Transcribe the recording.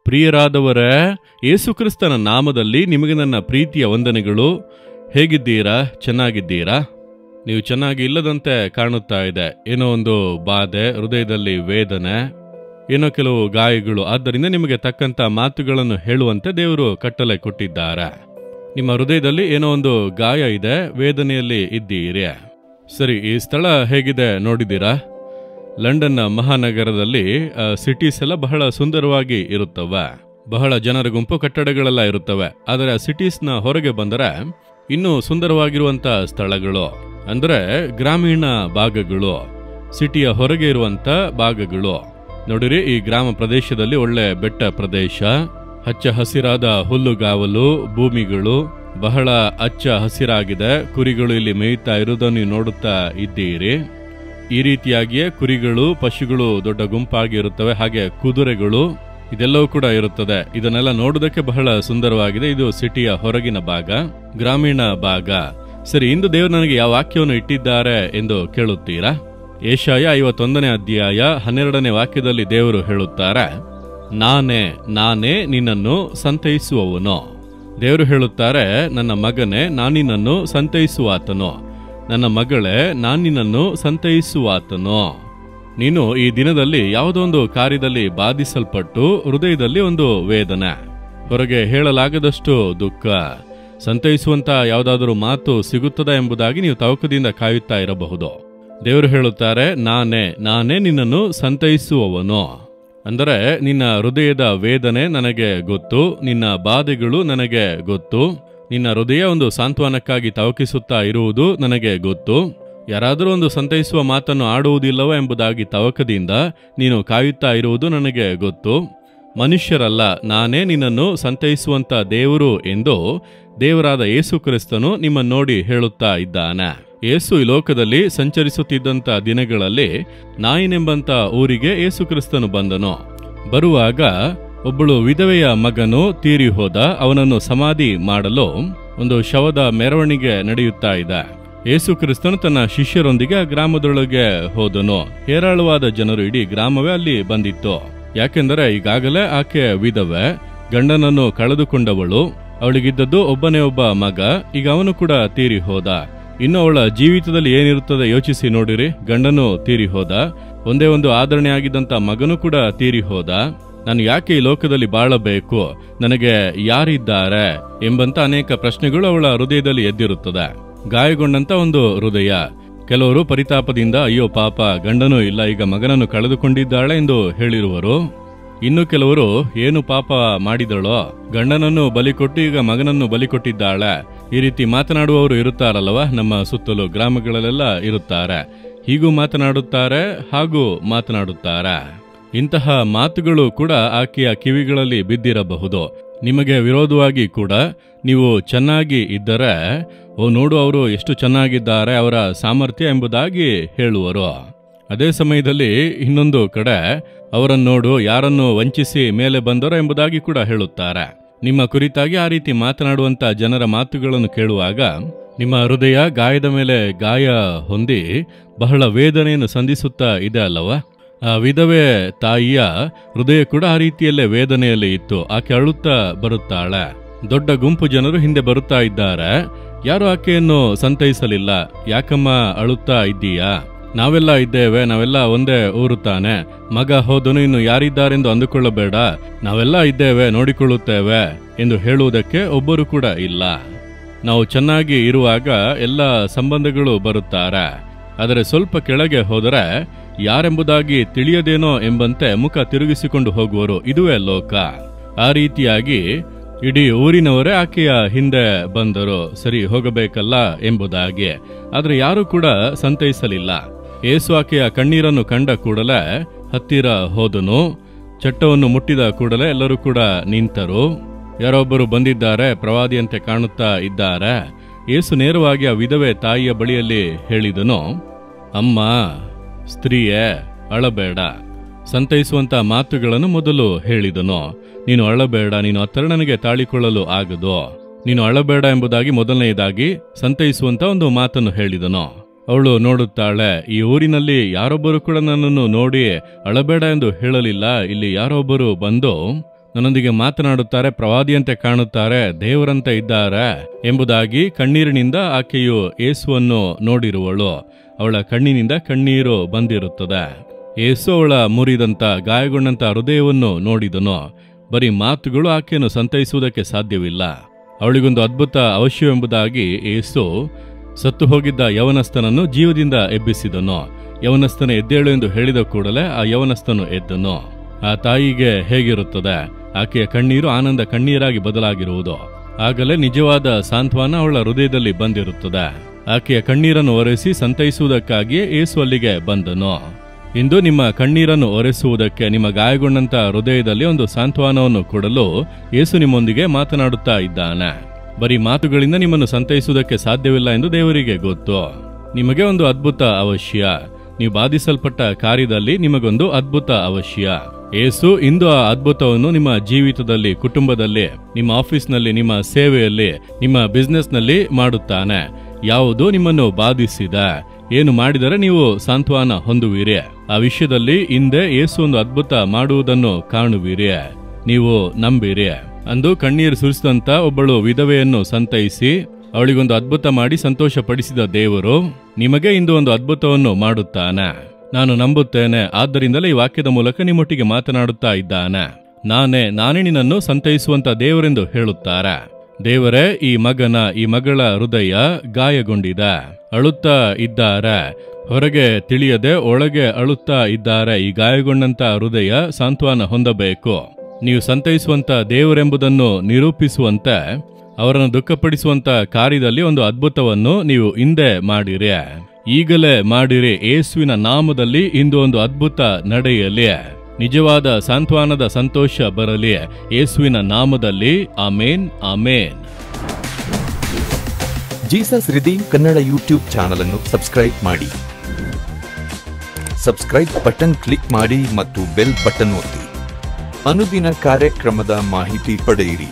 ಪ್ರಿಯರಾದವರೇ, ಯೇಸುಕ್ರಿಸ್ತನ ನಾಮದಲ್ಲಿ ನಿಮಗೆ ನನ್ನ ಪ್ರೀತಿಯ ವಂದನೆಗಳು. ಹೇಗಿದ್ದೀರಾ? ಚೆನ್ನಾಗಿದ್ದೀರಾ? ನೀವು ಚೆನ್ನಾಗಿ ಇಲ್ಲದಂತೆ ಕಾಣುತ್ತಾ ಇದೆ. ಏನೋ ಒಂದು ಬಾಧೆ, ಹೃದಯದಲ್ಲಿ ವೇದನೆ, ಏನೋ ಕೆಲವು ಗಾಯಗಳು. ಆದ್ದರಿಂದ ನಿಮಗೆ ತಕ್ಕಂಥ ಮಾತುಗಳನ್ನು ಹೇಳುವಂತೆ ದೇವರು ಕಟ್ಟಲೆ ಕೊಟ್ಟಿದ್ದಾರೆ. ನಿಮ್ಮ ಹೃದಯದಲ್ಲಿ ಏನೋ ಒಂದು ಗಾಯ ಇದೆ, ವೇದನೆಯಲ್ಲಿ ಇದ್ದೀರಿ. ಸರಿ, ಈ ಸ್ಥಳ ಹೇಗಿದೆ ನೋಡಿದ್ದೀರಾ? ಲಂಡನ್ ಮಹಾನಗರದಲ್ಲಿ ಸಿಟೀಸ್ ಎಲ್ಲ ಬಹಳ ಸುಂದರವಾಗಿ ಇರುತ್ತವೆ. ಬಹಳ ಜನರ ಗುಂಪು, ಕಟ್ಟಡಗಳೆಲ್ಲ ಇರುತ್ತವೆ. ಆದರೆ ಆ ಸಿಟೀಸ್ನ ಹೊರಗೆ ಬಂದರೆ ಇನ್ನೂ ಸುಂದರವಾಗಿರುವಂಥ ಸ್ಥಳಗಳು ಅಂದರೆ ಗ್ರಾಮೀಣ ಭಾಗಗಳು, ಸಿಟಿಯ ಹೊರಗೆ ಇರುವಂಥ ಭಾಗಗಳು. ನೋಡಿರಿ, ಈ ಗ್ರಾಮ ಪ್ರದೇಶದಲ್ಲಿ ಒಳ್ಳೆ ಬೆಟ್ಟ ಪ್ರದೇಶ, ಹಚ್ಚ ಹಸಿರಾದ ಹುಲ್ಲುಗಾವಲು, ಭೂಮಿಗಳು ಬಹಳ ಹಚ್ಚ ಹಸಿರಾಗಿದೆ. ಕುರಿಗಳು ಇಲ್ಲಿ ಮೇಯ್ತಾ ಇರುವುದನ್ನು ನೀವು ನೋಡುತ್ತಾ ಇದ್ದೀರಿ. ಈ ರೀತಿಯಾಗಿಯೇ ಕುರಿಗಳು, ಪಶುಗಳು ದೊಡ್ಡ ಗುಂಪಾಗಿ ಇರುತ್ತವೆ. ಹಾಗೆ ಕುದುರೆಗಳು, ಇದೆಲ್ಲವೂ ಕೂಡ ಇರುತ್ತದೆ. ಇದನ್ನೆಲ್ಲ ನೋಡುವುದಕ್ಕೆ ಬಹಳ ಸುಂದರವಾಗಿದೆ. ಇದು ಸಿಟಿಯ ಹೊರಗಿನ ಭಾಗ, ಗ್ರಾಮೀಣ ಭಾಗ. ಸರಿ, ಇಂದು ದೇವರು ನನಗೆ ಯಾವ ವಾಕ್ಯವನ್ನು ಇಟ್ಟಿದ್ದಾರೆ ಎಂದು ಕೇಳುತ್ತೀರಾ? ಯೆಶಾಯ 51ನೇ ಅಧ್ಯಾಯ 12ನೇ ವಾಕ್ಯದಲ್ಲಿ ದೇವರು ಹೇಳುತ್ತಾರೆ, ನಾನೇ ನಿನ್ನನ್ನು ಸಂತೈಸುವವನು. ದೇವರು ಹೇಳುತ್ತಾರೆ, ನನ್ನ ಮಗನೇ, ನಾನಿನ್ನನ್ನು ಸಂತೈಸುವಾತನು. ನನ್ನ ಮಗಳೇ, ನಾನಿನ್ನನ್ನು ಸಂತೈಸುವಾತನು. ನೀನು ಈ ದಿನದಲ್ಲಿ ಯಾವುದೋ ಒಂದು ಕಾರ್ಯದಲ್ಲಿ ಬಾಧಿಸಲ್ಪಟ್ಟು ಹೃದಯದಲ್ಲಿ ಒಂದು ವೇದನೆ, ಹೊರಗೆ ಹೇಳಲಾಗದಷ್ಟು ದುಃಖ, ಸಂತೈಸುವಂತ ಯಾವುದಾದರೂ ಮಾತು ಸಿಗುತ್ತದಾ ಎಂಬುದಾಗಿ ನೀವು ತವಕದಿಂದ ಕಾಯುತ್ತಾ ಇರಬಹುದು. ದೇವರು ಹೇಳುತ್ತಾರೆ, ನಾನೇ ನಿನ್ನನ್ನು ಸಂತೈಸುವವನು. ಅಂದರೆ ನಿನ್ನ ಹೃದಯದ ವೇದನೆ ನನಗೆ ಗೊತ್ತು, ನಿನ್ನ ಬಾಧೆಗಳು ನನಗೆ ಗೊತ್ತು, ನಿನ್ನ ಹೃದಯ ಒಂದು ಸಾಂತ್ವನಕ್ಕಾಗಿ ತವಕಿಸುತ್ತಾ ಇರುವುದು ನನಗೆ ಗೊತ್ತು. ಯಾರಾದರೂ ಒಂದು ಸಂತೈಸುವ ಮಾತನ್ನು ಆಡುವುದಿಲ್ಲವ ಎಂಬುದಾಗಿ ತವಕದಿಂದ ನೀನು ಕಾಯುತ್ತಾ ಇರುವುದು ನನಗೆ ಗೊತ್ತು. ಮನುಷ್ಯರಲ್ಲ, ನಾನೇ ನಿನ್ನನ್ನು ಸಂತೈಸುವಂತ ದೇವರು ಎಂದು ದೇವರಾದ ಯೇಸು ಕ್ರಿಸ್ತನು ನಿಮ್ಮನ್ನು ನೋಡಿ ಹೇಳುತ್ತಾ ಇದ್ದಾನೆ. ಯೇಸು ಈ ಲೋಕದಲ್ಲಿ ಸಂಚರಿಸುತ್ತಿದ್ದಂಥ ದಿನಗಳಲ್ಲಿ ನಾಯಿನೆಂಬಂತ ಊರಿಗೆ ಯೇಸು ಕ್ರಿಸ್ತನು ಬಂದನು. ಬರುವಾಗ ಒಬ್ಬಳು ವಿಧವೆಯ ಮಗನು ತೀರಿ ಹೋದ. ಅವನನ್ನು ಸಮಾಧಿ ಮಾಡಲು ಒಂದು ಶವದ ಮೆರವಣಿಗೆ ನಡೆಯುತ್ತಾ ಇದೆ. ಯೇಸು ಕ್ರಿಸ್ತನು ತನ್ನ ಶಿಷ್ಯರೊಂದಿಗೆ ಆ ಗ್ರಾಮದೊಳಗೆ ಹೋದನು. ಹೇರಾಳವಾದ ಜನರು, ಇಡೀ ಗ್ರಾಮವೇ ಅಲ್ಲಿ ಬಂದಿತ್ತು. ಯಾಕೆಂದರೆ ಈಗಾಗಲೇ ಆಕೆ ವಿಧವೆ, ಗಂಡನನ್ನು ಕಳೆದುಕೊಂಡವಳು. ಅವಳಿಗಿದ್ದದ್ದು ಒಬ್ಬನೇ ಒಬ್ಬ ಮಗ. ಈಗ ಅವನು ಕೂಡ ತೀರಿ ಹೋದ. ಇನ್ನು ಅವಳ ಜೀವಿತದಲ್ಲಿ ಏನಿರುತ್ತದೆ ಯೋಚಿಸಿ ನೋಡಿರಿ. ಗಂಡನು ತೀರಿ ಹೋದ, ಒಂದೇ ಒಂದು ಆದರಣೆ ಆಗಿದ್ದಂಥ ಮಗನು ಕೂಡ ತೀರಿ ಹೋದ. ನಾನು ಯಾಕೆ ಈ ಲೋಕದಲ್ಲಿ ಬಾಳಬೇಕು, ನನಗೆ ಯಾರಿದ್ದಾರೆ ಎಂಬಂತ ಅನೇಕ ಪ್ರಶ್ನೆಗಳು ಅವಳ ಹೃದಯದಲ್ಲಿ ಎದ್ದಿರುತ್ತದೆ. ಗಾಯಗೊಂಡಂತ ಒಂದು ಹೃದಯ. ಕೆಲವರು ಪರಿತಾಪದಿಂದ, ಅಯ್ಯೋ ಪಾಪ, ಗಂಡನೂ ಇಲ್ಲ, ಈಗ ಮಗನನ್ನು ಕಳೆದುಕೊಂಡಿದ್ದಾಳೆ ಎಂದು ಹೇಳಿರುವರು. ಇನ್ನು ಕೆಲವರು, ಏನು ಪಾಪ ಮಾಡಿದಳೋ, ಗಂಡನನ್ನು ಬಲಿ ಕೊಟ್ಟು ಈಗ ಮಗನನ್ನು ಬಲಿ ಕೊಟ್ಟಿದ್ದಾಳೆ. ಈ ರೀತಿ ಮಾತನಾಡುವವರು ಇರುತ್ತಾರಲ್ಲವ, ನಮ್ಮ ಸುತ್ತಲೂ ಗ್ರಾಮಗಳಲ್ಲೆಲ್ಲ ಇರುತ್ತಾರೆ. ಹೀಗೂ ಮಾತನಾಡುತ್ತಾರೆ, ಹಾಗೂ ಮಾತನಾಡುತ್ತಾರೆ. ಇಂತಹ ಮಾತುಗಳು ಕೂಡ ಆಕೆಯ ಕಿವಿಗಳಲ್ಲಿ ಬಿದ್ದಿರಬಹುದು. ನಿಮಗೆ ವಿರೋಧವಾಗಿ ಕೂಡ ನೀವು ಚೆನ್ನಾಗಿ ಇದ್ದರೆ, ನೋಡು ಅವರು ಎಷ್ಟು ಚೆನ್ನಾಗಿದ್ದಾರೆ, ಅವರ ಸಾಮರ್ಥ್ಯ ಎಂಬುದಾಗಿ ಹೇಳುವರು. ಅದೇ ಸಮಯದಲ್ಲಿ ಇನ್ನೊಂದು ಕಡೆ ಅವರನ್ನು ನೋಡು, ಯಾರನ್ನು ವಂಚಿಸಿ ಮೇಲೆ ಬಂದರೋ ಎಂಬುದಾಗಿ ಕೂಡ ಹೇಳುತ್ತಾರೆ. ನಿಮ್ಮ ಕುರಿತಾಗಿ ಆ ರೀತಿ ಮಾತನಾಡುವಂತ ಜನರ ಮಾತುಗಳನ್ನು ಕೇಳುವಾಗ ನಿಮ್ಮ ಹೃದಯ ಗಾಯದ ಮೇಲೆ ಗಾಯ ಹೊಂದಿ ಬಹಳ ವೇದನೆಯನ್ನು ಸಂಧಿಸುತ್ತಾ ಇದೆ ಅಲ್ಲವ? ಆ ವಿಧವೆ ತಾಯಿಯ ಹೃದಯ ಕೂಡ ಆ ರೀತಿಯಲ್ಲೇ ವೇದನೆಯಲ್ಲಿ ಇತ್ತು. ಆಕೆ ಅಳುತ್ತಾ ಬರುತ್ತಾಳೆ. ದೊಡ್ಡ ಗುಂಪು ಜನರು ಹಿಂದೆ ಬರುತ್ತಾ ಇದ್ದಾರೆ. ಯಾರು ಆಕೆಯನ್ನು ಸಂತೈಸಲಿಲ್ಲ. ಯಾಕಮ್ಮ ಅಳುತ್ತಾ ಇದ್ದೀಯಾ? ನಾವೆಲ್ಲ ಇದ್ದೇವೆ, ನಾವೆಲ್ಲ ಒಂದೇ ಊರು ತಾನೆ. ಮಗ ಹೋದನು, ಇನ್ನು ಯಾರಿದ್ದಾರೆಂದು ಅಂದುಕೊಳ್ಳಬೇಡ, ನಾವೆಲ್ಲ ಇದ್ದೇವೆ, ನೋಡಿಕೊಳ್ಳುತ್ತೇವೆ ಎಂದು ಹೇಳುವುದಕ್ಕೆ ಒಬ್ಬರು ಕೂಡ ಇಲ್ಲ. ನಾವು ಚೆನ್ನಾಗಿ ಇರುವಾಗ ಎಲ್ಲ ಸಂಬಂಧಗಳು ಬರುತ್ತಾರೆ. ಆದರೆ ಸ್ವಲ್ಪ ಕೆಳಗೆ ಹೋದರೆ ಯಾರೆಂಬುದಾಗಿ ತಿಳಿಯದೇನೋ ಎಂಬಂತೆ ಮುಖ ತಿರುಗಿಸಿಕೊಂಡು ಹೋಗುವರು. ಇದುವೇ ಲೋಕ. ಆ ರೀತಿಯಾಗಿ ಇಡೀ ಊರಿನವರೇ ಆಕೆಯ ಹಿಂದೆ ಬಂದರು, ಸರಿ ಹೋಗಬೇಕಲ್ಲ ಎಂಬುದಾಗಿ. ಆದರೆ ಯಾರೂ ಕೂಡ ಸಂತೈಸಲಿಲ್ಲ. ಯೇಸು ಆಕೆಯ ಕಣ್ಣೀರನ್ನು ಕಂಡ ಕೂಡಲೇ ಹತ್ತಿರ ಹೋದನು. ಚಟ್ಟವನ್ನು ಮುಟ್ಟಿದ ಕೂಡಲೇ ಎಲ್ಲರೂ ಕೂಡ ನಿಂತರು. ಯಾರೊಬ್ಬರು ಬಂದಿದ್ದಾರೆ, ಪ್ರವಾದಿಯಂತೆ ಕಾಣುತ್ತಾ ಇದ್ದಾರೆ. ಯೇಸು ನೇರವಾಗಿ ಆ ವಿಧವೆ ತಾಯಿಯ ಬಳಿಯಲ್ಲಿ ಹೇಳಿದನು, ಅಮ್ಮ, ಸ್ತ್ರೀಯೇ, ಅಳಬೇಡ. ಸಂತೈಸುವಂತ ಮಾತುಗಳನ್ನು ಮೊದಲು ಹೇಳಿದನು. ನೀನು ಅಳಬೇಡ, ನೀನು ಆ ತರುಣನಿಗೆ ತಾಳಿಕೊಳ್ಳಲು ಆಗದು. ನೀನು ಅಳಬೇಡ ಎಂಬುದಾಗಿ ಮೊದಲನೆಯದಾಗಿ ಸಂತೈಸುವಂತ ಒಂದು ಮಾತನ್ನು ಹೇಳಿದನು. ಅವಳು ನೋಡುತ್ತಾಳೆ, ಈ ಊರಿನಲ್ಲಿ ಯಾರೊಬ್ಬರು ಕೂಡ ನನ್ನನ್ನು ನೋಡಿ ಅಳಬೇಡ ಎಂದು ಹೇಳಲಿಲ್ಲ. ಇಲ್ಲಿ ಯಾರೊಬ್ಬರು ಬಂದು ನನ್ನೊಂದಿಗೆ ಮಾತನಾಡುತ್ತಾರೆ, ಪ್ರವಾದಿಯಂತೆ ಕಾಣುತ್ತಾರೆ, ದೇವರಂತೆ ಇದ್ದಾರೆ ಎಂಬುದಾಗಿ ಕಣ್ಣೀರಿನಿಂದ ಆಕೆಯು ಯೇಸುವನ್ನು ನೋಡಿರುವಳು. ಅವಳ ಕಣ್ಣಿನಿಂದ ಕಣ್ಣೀರು ಬಂದಿರುತ್ತದೆ. ಯೇಸು ಅವಳ ಮುರಿದಂತ ಗಾಯಗೊಂಡಂತ ಹೃದಯವನ್ನು ನೋಡಿದನು. ಬರೀ ಮಾತುಗಳು ಆಕೆಯನ್ನು ಸಂತೈಸುವುದಕ್ಕೆ ಸಾಧ್ಯವಿಲ್ಲ. ಅವಳಿಗೊಂದು ಅದ್ಭುತ ಅವಶ್ಯವೆಂಬುದಾಗಿ ಯೇಸು ಸತ್ತು ಹೋಗಿದ್ದ ಯವನಸ್ಥನನ್ನು ಜೀವದಿಂದ ಎಬ್ಬಿಸಿದನು. ಯವನಸ್ಥನ ಎದ್ದೇಳು ಎಂದು ಹೇಳಿದ ಕೂಡಲೇ ಆ ಯವನಸ್ಥನು ಎದ್ದನು. ಆ ತಾಯಿಗೆ ಹೇಗಿರುತ್ತದೆ? ಆಕೆಯ ಕಣ್ಣೀರು ಆನಂದ ಕಣ್ಣೀರಾಗಿ ಬದಲಾಗಿರುವುದು. ಆಗಲೇ ನಿಜವಾದ ಸಾಂತ್ವನ ಅವಳ ಹೃದಯದಲ್ಲಿ ಬಂದಿರುತ್ತದೆ. ಆಕೆಯ ಕಣ್ಣೀರನ್ನು ಒರೆಸಿ ಸಂತೈಸುವುದಕ್ಕಾಗಿಯೇ ಯೇಸು ಅಲ್ಲಿಗೆ ಬಂದನು. ಇಂದು ನಿಮ್ಮ ಕಣ್ಣೀರನ್ನು ಒರೆಸುವುದಕ್ಕೆ, ನಿಮ್ಮ ಗಾಯಗೊಂಡಂತ ಹೃದಯದಲ್ಲಿ ಒಂದು ಸಾಂತ್ವನವನ್ನು ಕೊಡಲು ಯೇಸು ನಿಮ್ಮೊಂದಿಗೆ ಮಾತನಾಡುತ್ತಾ ಇದ್ದಾನೆ. ಬರೀ ಮಾತುಗಳಿಂದ ನಿಮ್ಮನ್ನು ಸಂತೈಸುವುದಕ್ಕೆ ಸಾಧ್ಯವಿಲ್ಲ ಎಂದು ದೇವರಿಗೆ ಗೊತ್ತು. ನಿಮಗೆ ಒಂದು ಅದ್ಭುತ ಅವಶ್ಯ. ನೀವು ಬಾಧಿಸಲ್ಪಟ್ಟ ಕಾರ್ಯದಲ್ಲಿ ನಿಮಗೊಂದು ಅದ್ಭುತ ಅವಶ್ಯ. ಯೇಸು ಇಂದು ಆ ಅದ್ಭುತವನ್ನು ನಿಮ್ಮ ಜೀವಿತದಲ್ಲಿ, ಕುಟುಂಬದಲ್ಲಿ, ನಿಮ್ಮ ಆಫೀಸ್ನಲ್ಲಿ, ನಿಮ್ಮ ಸೇವೆಯಲ್ಲಿ, ನಿಮ್ಮ ಬಿಸ್ನೆಸ್ನಲ್ಲಿ ಮಾಡುತ್ತಾನೆ. ಯಾವುದು ನಿಮ್ಮನ್ನು ಬಾಧಿಸಿದೆ, ಏನು ಮಾಡಿದರೆ ನೀವು ಸಾಂತ್ವನ ಹೊಂದುವಿರಿ, ಆ ವಿಷಯದಲ್ಲಿ ಹಿಂದೆ ಯೇಸು ಒಂದು ಅದ್ಭುತ ಮಾಡುವುದನ್ನು ಕಾಣುವಿರಿ. ನೀವು ನಂಬಿರಿ. ಅಂದು ಕಣ್ಣೀರು ಸುರಿಸಿದಂತ ಒಬ್ಬಳು ವಿಧವೆಯನ್ನು ಸಂತೈಸಿ ಅವಳಿಗೊಂದು ಅದ್ಭುತ ಮಾಡಿ ಸಂತೋಷ ಪಡಿಸಿದ ದೇವರು ನಿಮಗೆ ಇಂದು ಒಂದು ಅದ್ಭುತವನ್ನು ಮಾಡುತ್ತಾನೆ. ನಾನು ನಂಬುತ್ತೇನೆ. ಆದ್ದರಿಂದಲೇ ಈ ವಾಕ್ಯದ ಮೂಲಕ ನಿಮ್ಮೊಟ್ಟಿಗೆ ಮಾತನಾಡುತ್ತಾ ಇದ್ದಾನೆ. ನಾನೇ ನಿನ್ನನ್ನು ಸಂತೈಸುವಂತ ದೇವರೆಂದು ಹೇಳುತ್ತಾರೆ. ದೇವರೇ, ಈ ಮಗಳ ಹೃದಯ ಗಾಯಗೊಂಡಿದೆ, ಅಳುತ್ತಾ ಇದ್ದಾರೆ, ಹೊರಗೆ ತಿಳಿಯದೆ ಒಳಗೆ ಅಳುತ್ತಾ ಇದ್ದಾರೆ. ಈ ಗಾಯಗೊಂಡಂತ ಹೃದಯ ಸಾಂತ್ವನ ಹೊಂದಬೇಕು. ನೀವು ಸಂತೈಸುವಂತ ದೇವರೆಂಬುದನ್ನು ನಿರೂಪಿಸುವಂತೆ, ಅವರನ್ನು ದುಃಖಪಡಿಸುವಂತ ಕಾರ್ಯದಲ್ಲಿ ಒಂದು ಅದ್ಭುತವನ್ನು ನೀವು ಹಿಂದೆ ಮಾಡಿರಿ, ಈಗಲೇ ಮಾಡಿರಿ. ಯೇಸುವಿನ ನಾಮದಲ್ಲಿ ಇಂದು ಒಂದು ಅದ್ಭುತ ನಡೆಯಲಿ. ನಿಜವಾದ ಸಾಂತ್ವನದ ಸಂತೋಷ ಬರಲಿ. ಯೇಸುವಿನ ನಾಮದಲ್ಲಿ amen, amen. Jesus redeem Kannada YouTube channel ಅನ್ನು ಸಬ್ಸ್ಕ್ರೈಬ್ ಮಾಡಿ. ಸಬ್ಸ್ಕ್ರೈಬ್ ಬಟನ್ ಕ್ಲಿಕ್ ಮಾಡಿ ಮತ್ತು ಬೆಲ್ ಬಟನ್ ಒತ್ತಿ. ಅನುದಿನ ಕಾರ್ಯಕ್ರಮದ ಮಾಹಿತಿ ಪಡೆಯಿರಿ.